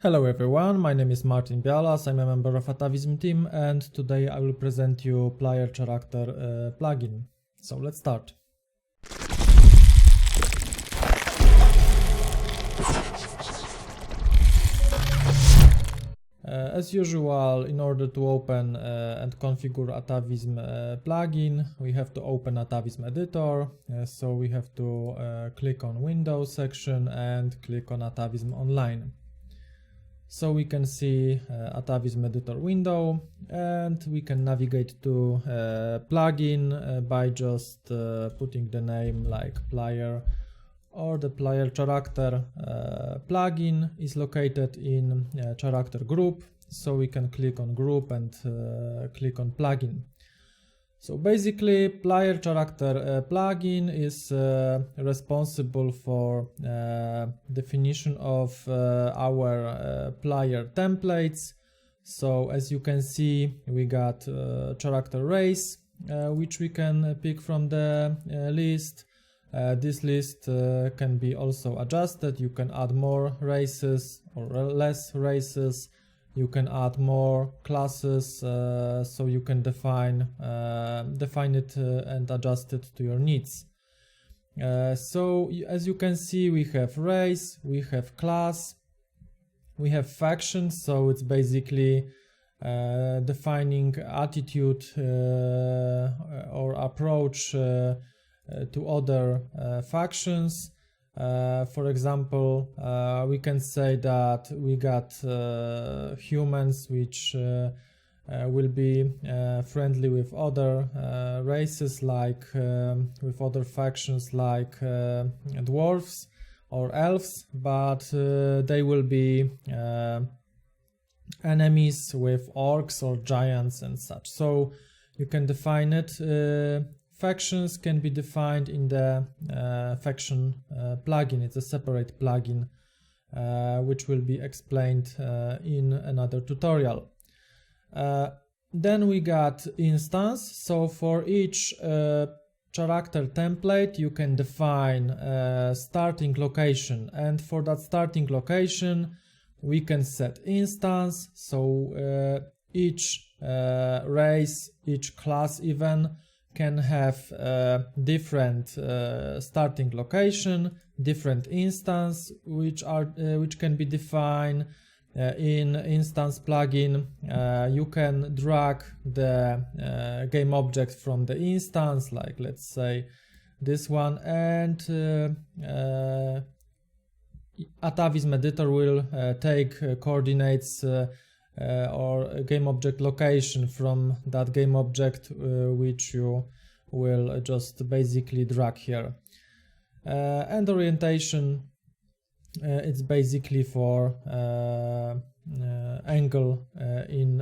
Hello everyone, my name is Martin Bialas, I'm a member of Atavism team, and today I will present you player character plugin. So let's start. As usual, in order to open and configure Atavism plugin, we have to open Atavism editor. So we have to click on Windows section and click on Atavism Online. So we can see Atavism editor window, and we can navigate to plugin by just putting the name like player or the player character. Plugin is located in character group, so we can click on group and click on plugin. So basically, player character plugin is responsible for definition of our player templates. So as you can see, we got character race, which we can pick from the list. This list can be also adjusted. You can add more races or less races. You can add more classes, so you can define it and adjust it to your needs. So as you can see, we have race, we have class, we have faction. So it's basically defining attitude or approach to other factions. For example, we can say that we got humans which will be friendly with other races, like with other factions like dwarves or elves, but they will be enemies with orcs or giants and such. So you can define it. Factions can be defined in the faction plugin. It's a separate plugin which will be explained in another tutorial. Then we got instance. So for each character template you can define a starting location, and for that starting location we can set instance. So each race, each class even can have different starting location, different instance, which can be defined in instance plugin. You can drag the game object from the instance, like let's say this one, and Atavism editor will take coordinates or a game object location from that game object, which you will just basically drag here. And orientation, it's basically for angle in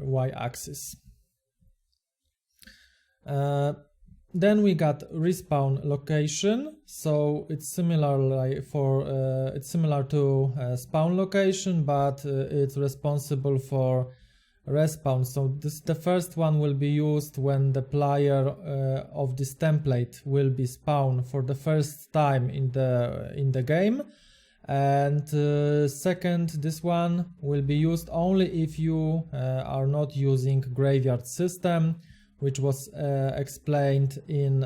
y-axis. Then we got respawn location. So it's similar it's similar to spawn location, but it's responsible for respawn. So the first one will be used when the player of this template will be spawned for the first time in the game, and second, this one will be used only if you are not using graveyard system, which was explained in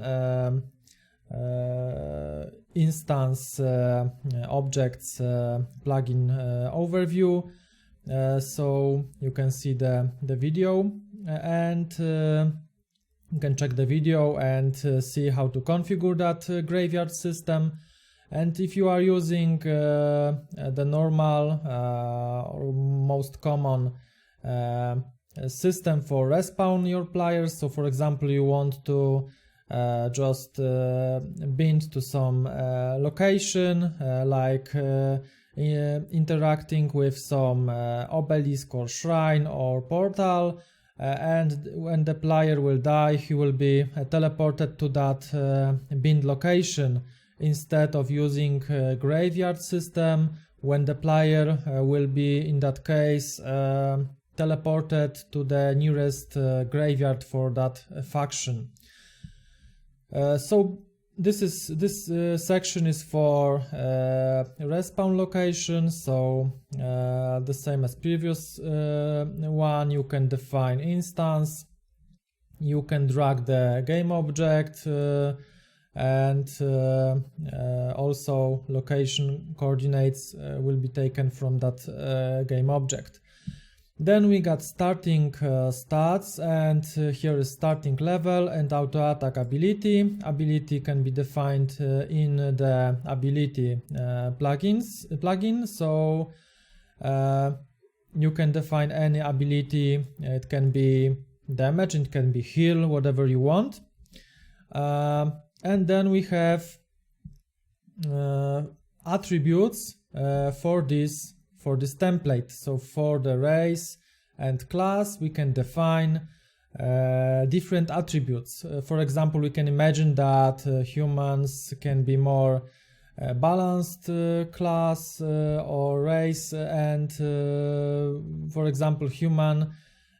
instance objects plugin overview. So you can see the video, and you can check the video and see how to configure that graveyard system. And if you are using the normal or most common system for respawn your players, so for example you want to just bind to some location, like interacting with some obelisk or shrine or portal, and when the player will die he will be teleported to that bind location, instead of using graveyard system, when the player will be in that case teleported to the nearest graveyard for that faction. So this section is for respawn location, so the same as previous one. You can define instance, you can drag the game object, and also location coordinates will be taken from that game object. Then we got starting stats, and here is starting level and auto attack ability. Ability can be defined in the ability plugin, so you can define any ability. It can be damage, it can be heal, whatever you want. And then we have attributes for this template. So for the race and class, we can define different attributes. For example, we can imagine that humans can be more balanced class or race, and for example, human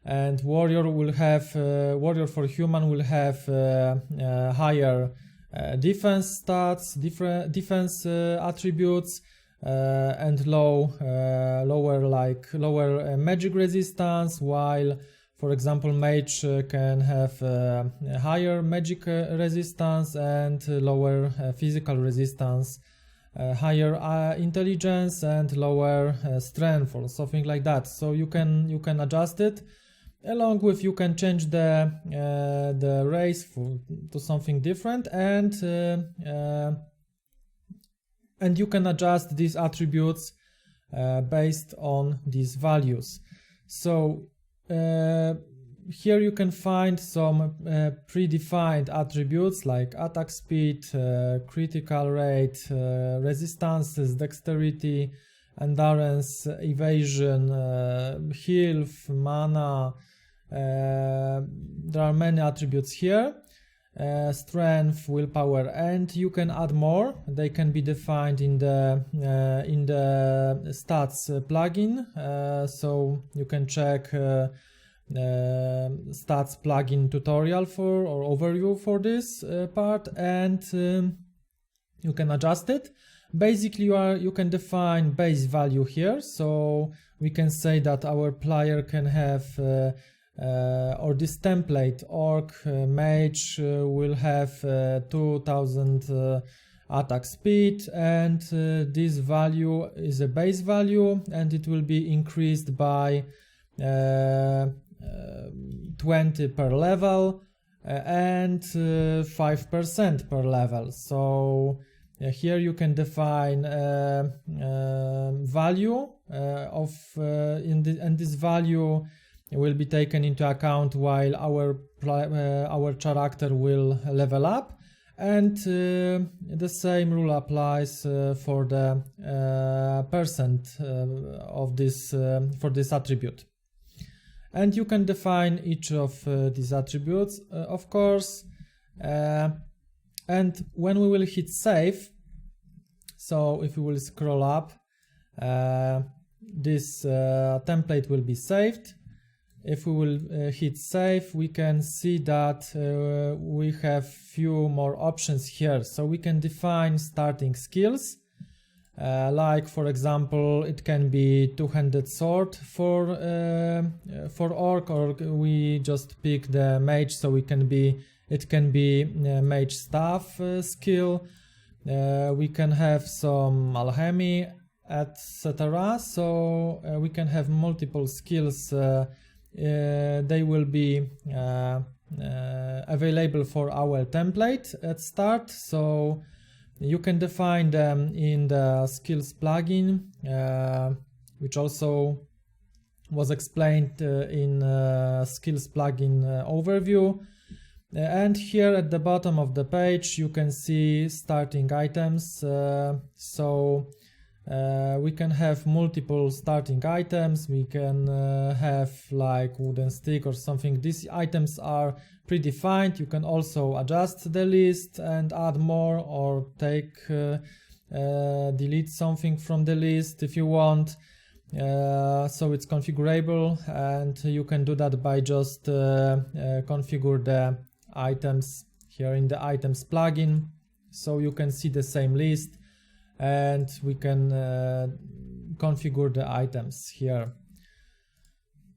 and warrior will have warrior for human will have higher defense stats, different defense attributes, and lower magic resistance, while for example mage can have higher magic resistance and lower physical resistance, higher intelligence and lower strength, or something like that. So you can adjust it. Along with, you can change the race to something different, and you can adjust these attributes based on these values. So here you can find some predefined attributes like attack speed, critical rate, resistances, dexterity, endurance, evasion, health, mana. There are many attributes here, strength, willpower, and you can add more. They can be defined in the stats plugin, so you can check stats plugin tutorial or overview for this part, and you can adjust it. Basically, you can define base value here, so we can say that our player can have or this template orc mage will have 2000 attack speed, and this value is a base value, and it will be increased by 20 per level and 5% per level. So here you can define value and this value will be taken into account while our character will level up, and the same rule applies for the percent of this for this attribute. And you can define each of these attributes, of course, and when we will hit save, so if we will scroll up, this template will be saved. If we will hit save, we can see that we have few more options here. So we can define starting skills, like for example, it can be two-handed sword for orc, or we just pick the mage, so it can be mage staff skill. We can have some alchemy, etc. So we can have multiple skills. They will be available for our template at start, so you can define them in the skills plugin, which also was explained in skills plugin overview. And here at the bottom of the page you can see starting items. So we can have multiple starting items. We can have like wooden stick or something. These items are predefined. You can also adjust the list and add more, or delete something from the list if you want. So it's configurable, and you can do that by just configure the items here in the items plugin. so you can see the same list, and we can configure the items here.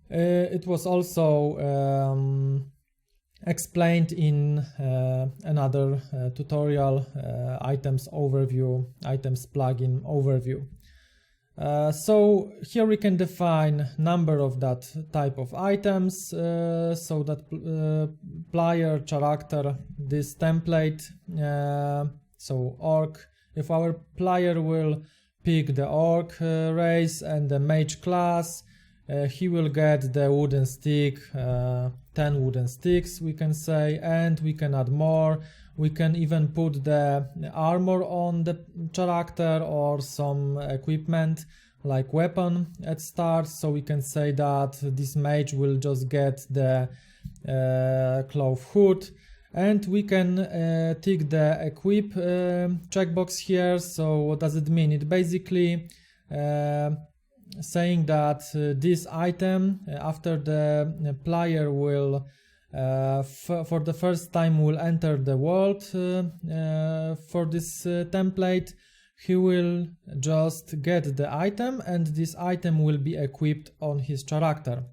It was also explained in another tutorial, items overview, items plugin overview. So here we can define number of that type of items, so that player character, this template, so orc, if our player will pick the orc race and the mage class, he will get the wooden stick, 10 wooden sticks we can say, and we can add more. We can even put the armor on the character or some equipment like weapon at start, so we can say that this mage will just get the cloth hood, and we can tick the equip checkbox here. So what does it mean? It basically saying that this item, after the player will for the first time will enter the world for this template, he will just get the item, and this item will be equipped on his character.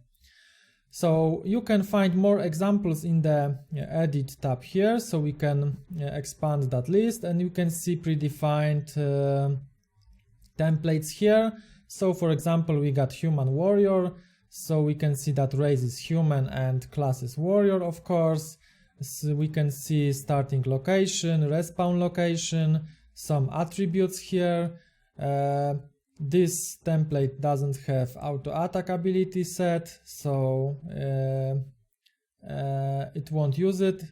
So you can find more examples in the edit tab here, so we can expand that list, and you can see predefined templates here. So for example, we got human warrior, so we can see that race is human and class is warrior, of course. So we can see starting location, respawn location, some attributes here. This template doesn't have auto attack ability set, so it won't use it.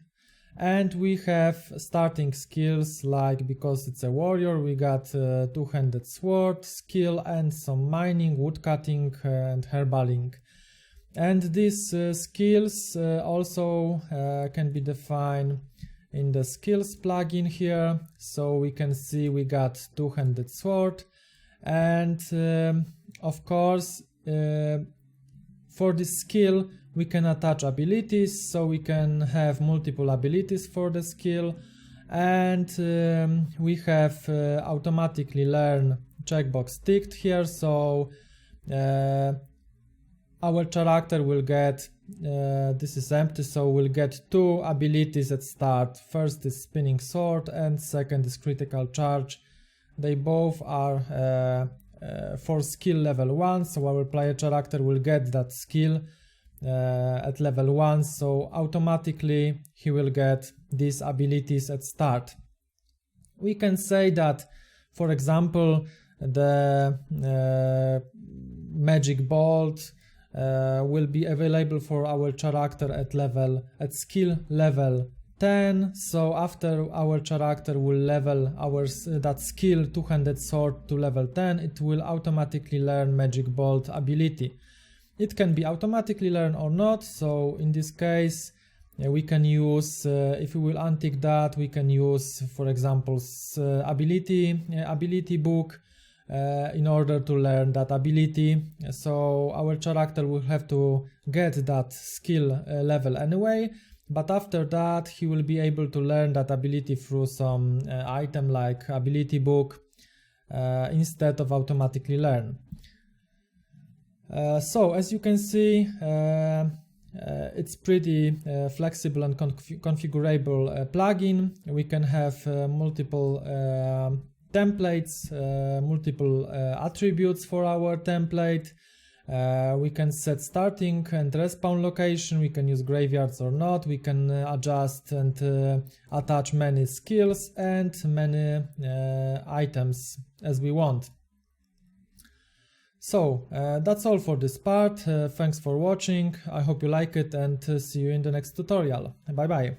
And we have starting skills, like because it's a warrior, we got two-handed sword skill and some mining, woodcutting and herbaling. And these skills also can be defined in the skills plugin here. So we can see we got two-handed sword, and of course for this skill we can attach abilities, so we can have multiple abilities for the skill, and we have automatically learn checkbox ticked here, so our character will get, this is empty, so we'll get two abilities at start. First is spinning sword and second is critical charge. They both are for skill level 1, so our player character will get that skill at level 1, so automatically he will get these abilities at start. We can say that, for example, the magic bolt will be available for our character at skill level 10, so after our character will level that skill two-handed sword to level 10, it will automatically learn magic bolt ability. It can be automatically learned or not, so in this case we can use, if we will untick that, we can use, for example, ability book in order to learn that ability. So our character will have to get that skill level anyway, but after that he will be able to learn that ability through some item like ability book instead of automatically learn. So as you can see, it's pretty flexible and configurable plugin. We can have multiple templates, multiple attributes for our template. We can set starting and respawn location, we can use graveyards or not, we can adjust and attach many skills and many items as we want. So that's all for this part. Thanks for watching, I hope you like it, and see you in the next tutorial. Bye bye.